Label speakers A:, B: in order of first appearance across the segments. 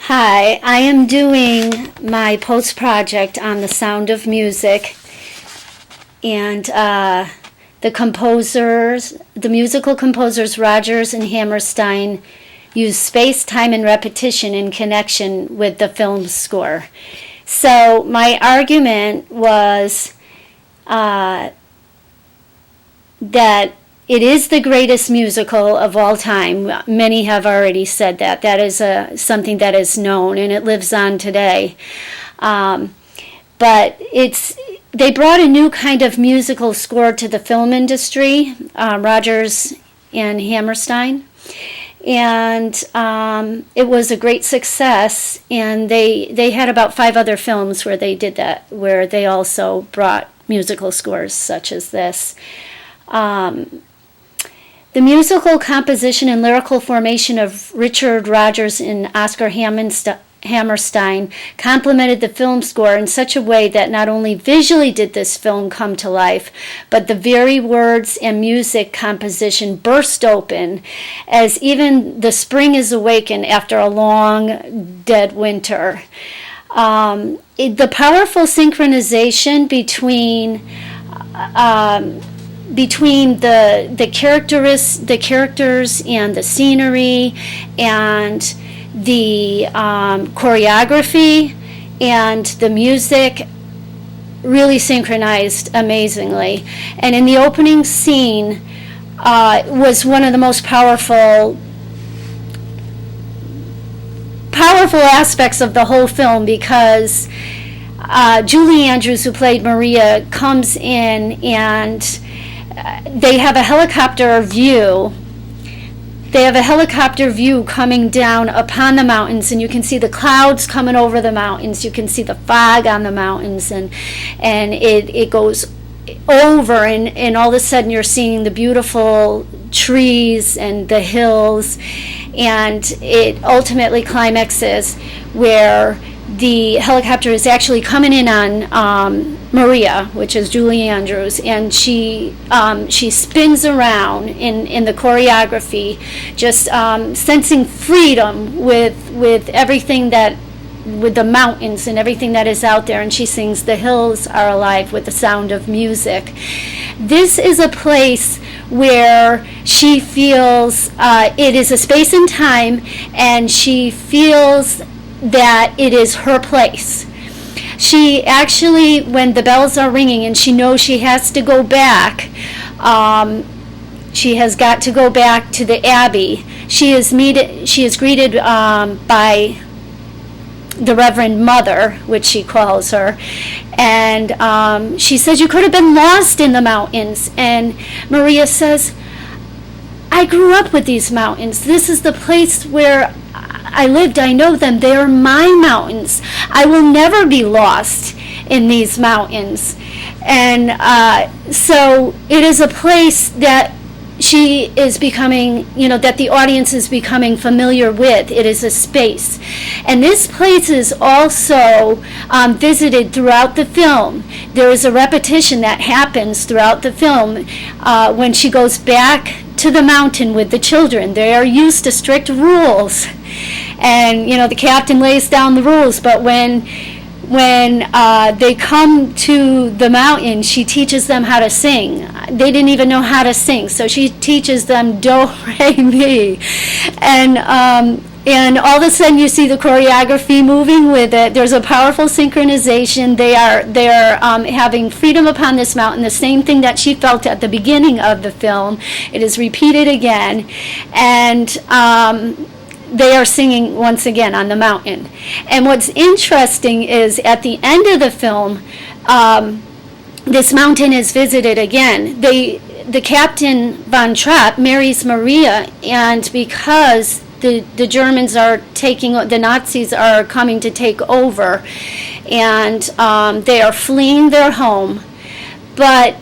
A: Hi, I am doing my post-project on The Sound of Music, and the musical composers Rodgers and Hammerstein use space, time, and repetition in connection with the film score. So my argument was that it is the greatest musical of all time. Many have already said that. That is something that is known, and it lives on today. But they brought a new kind of musical score to the film industry, Rodgers and Hammerstein. And it was a great success, and they had about 5 other films where they did that, where they also brought musical scores such as this. The musical composition and lyrical formation of Richard Rodgers and Oscar Hammerstein complemented the film score in such a way that not only visually did this film come to life, but the very words and music composition burst open as even the spring is awakened after a long, dead winter. The powerful synchronization between the characters and the scenery and the choreography and the music really synchronized amazingly. And in the opening scene was one of the most powerful aspects of the whole film, because Julie Andrews, who played Maria, comes in and they have a helicopter view. They have a helicopter view coming down upon the mountains, and you can see the clouds coming over the mountains. You can see the fog on the mountains, and it goes over, and all of a sudden you're seeing the beautiful trees and the hills, and it ultimately climaxes where the helicopter is actually coming in on Maria, which is Julie Andrews, and she spins around in the choreography, just sensing freedom with everything with the mountains and everything that is out there, and she sings "The Hills Are Alive" with the sound of music. This is a place where she feels it is a space and time, and she feels that it is her place. She actually, when the bells are ringing and she knows she has to go back, she has got to go back to the Abbey. She is greeted by the Reverend Mother, which she calls her, and she says, "You could have been lost in the mountains." And Maria says, "I grew up with these mountains. This is the place where I lived. I know them. They are my mountains. I will never be lost in these mountains." And so it is a place that she is becoming, that the audience is becoming familiar with. It is a space. And this place is also visited throughout the film. There is a repetition that happens throughout the film when she goes back to the mountain with the children. They are used to strict rules, and the captain lays down the rules, but when they come to the mountain, she teaches them how to sing. They didn't even know how to sing, so she teaches them do, re, mi, and all of a sudden you see the choreography moving with it. There's a powerful synchronization. They are having freedom upon this mountain, the same thing that she felt at the beginning of the film. It is repeated again, and they are singing once again on the mountain. And what's interesting is at the end of the film, this mountain is visited again. The Captain von Trapp marries Maria, and because the Germans are the Nazis are coming to take over, and they are fleeing their home, but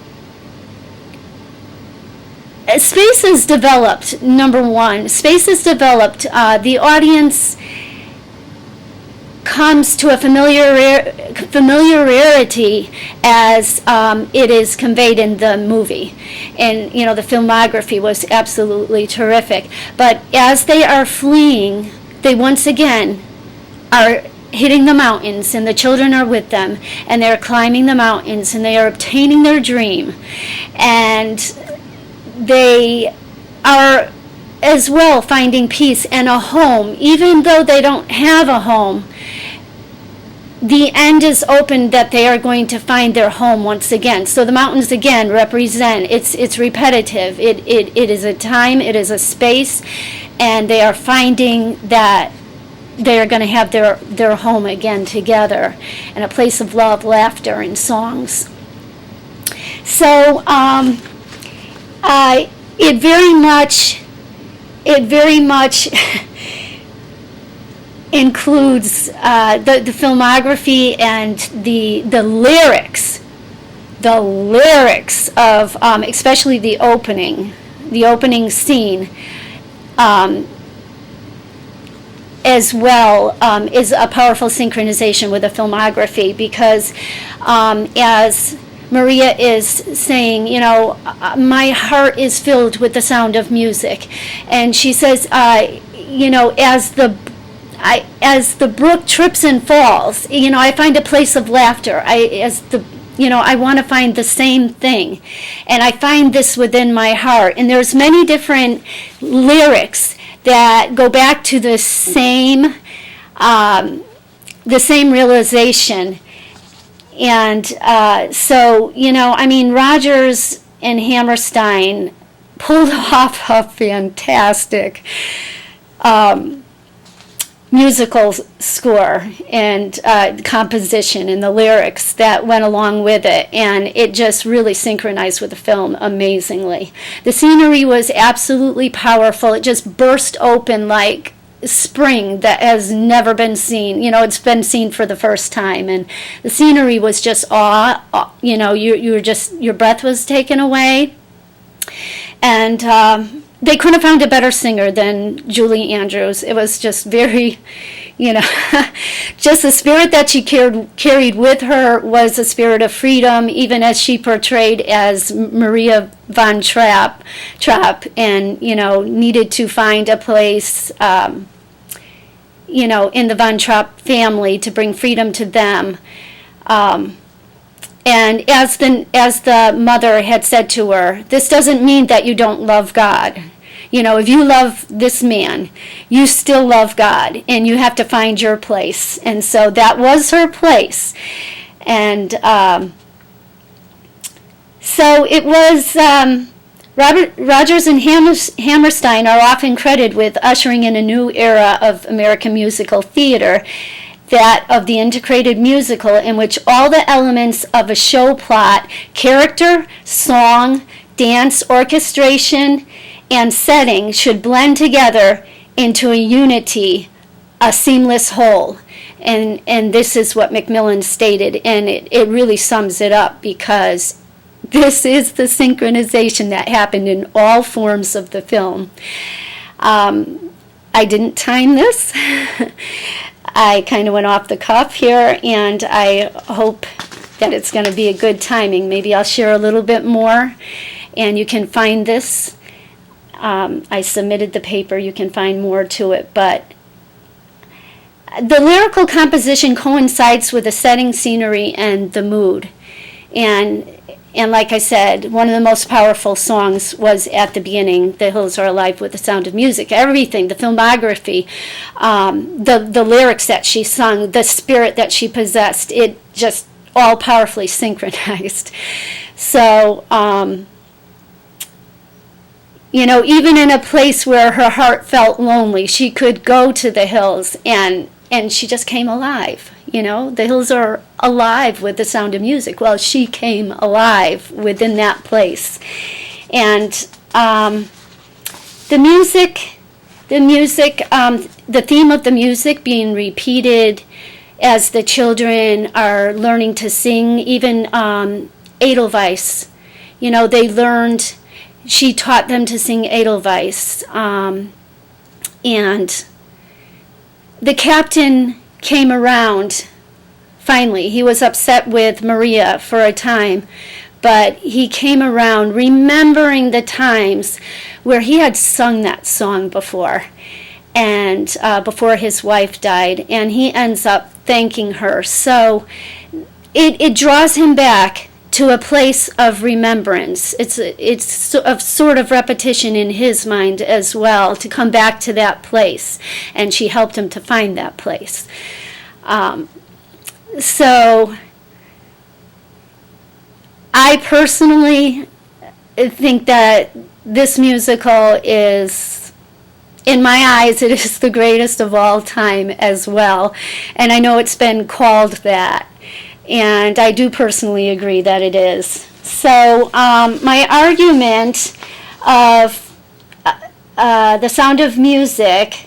A: space is developed. Number one, space is developed. The audience comes to a familiarity as it is conveyed in the movie. And, the filmography was absolutely terrific. But as they are fleeing, they once again are hitting the mountains, and the children are with them, and they're climbing the mountains, and they are obtaining their dream, and they are as well finding peace and a home, even though they don't have a home. The end is open that they are going to find their home once again. So the mountains again represent, it's repetitive. It is a time, it is a space, and they are finding that they are going to have their home again together, and a place of love, laughter, and songs. So it very much includes the filmography and the lyrics of especially the opening scene, as well, is a powerful synchronization with the filmography, because as Maria is saying, my heart is filled with the sound of music, and she says, as the brook trips and falls, I find a place of laughter. I want to find the same thing, and I find this within my heart. And there's many different lyrics that go back to the same realization. And so, Rodgers and Hammerstein pulled off a fantastic musical score and composition, and the lyrics that went along with it, and it just really synchronized with the film amazingly. The scenery was absolutely powerful. It just burst open like spring that has never been seen. It's been seen for the first time, and the scenery was just you were just, your breath was taken away, and they couldn't have found a better singer than Julie Andrews. It was just very, just the spirit that she carried with her was a spirit of freedom, even as she portrayed as Maria von Trapp, and, needed to find a place, in the von Trapp family to bring freedom to them. And as the mother had said to her, this doesn't mean that you don't love God. If you love this man, you still love God, and you have to find your place. And so that was her place. And so it was, Rodgers and Hammerstein are often credited with ushering in a new era of American musical theater, that of the integrated musical, in which all the elements of a show plot, character, song, dance, orchestration, and setting should blend together into a unity, a seamless whole. And this is what Macmillan stated, and it really sums it up, because this is the synchronization that happened in all forms of the film. I didn't time this. I kind of went off the cuff here, and I hope that it's going to be a good timing. Maybe I'll share a little bit more, and you can find this. I submitted the paper. You can find more to it, but the lyrical composition coincides with the setting, scenery, and the mood. And like I said, one of the most powerful songs was at the beginning, The Hills Are Alive with the Sound of Music. Everything, the filmography, the lyrics that she sung, the spirit that she possessed, it just all powerfully synchronized. So, even in a place where her heart felt lonely, she could go to the hills, and she just came alive. The hills are alive with the sound of music. Well, she came alive within that place. And the theme of the music being repeated as the children are learning to sing, even Edelweiss. They learned, she taught them to sing Edelweiss. And the captain came around. Finally, he was upset with Maria for a time, but he came around remembering the times where he had sung that song before. and before his wife died, and he ends up thanking her. So it draws him back to a place of remembrance. It's a sort of repetition in his mind as well, to come back to that place, and she helped him to find that place. So I personally think that this musical is, in my eyes, it is the greatest of all time as well. And I know it's been called that. And I do personally agree that it is. So my argument of The Sound of Music,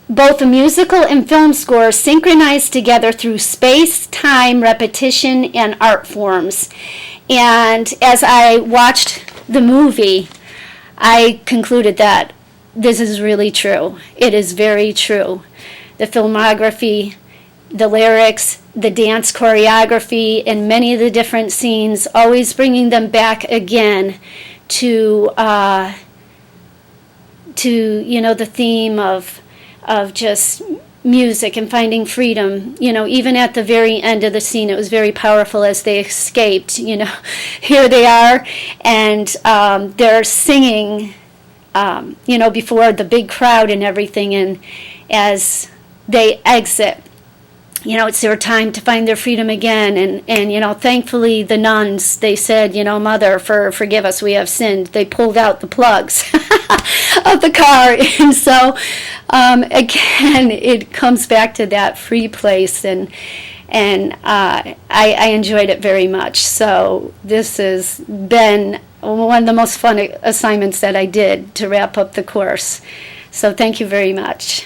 A: both the musical and film score synchronized together through space, time, repetition, and art forms. And as I watched the movie, I concluded that this is really true. It is very true. The filmography, the lyrics, the dance choreography, and many of the different scenes, always bringing them back again to the theme of just music and finding freedom. Even at the very end of the scene, it was very powerful as they escaped. Here they are, and they're singing, before the big crowd and everything, and as they exit, it's their time to find their freedom again. And thankfully the nuns, they said, Mother, forgive us, we have sinned. They pulled out the plugs of the car. And so, again, it comes back to that free place. And I enjoyed it very much. So this has been one of the most fun assignments that I did to wrap up the course. So thank you very much.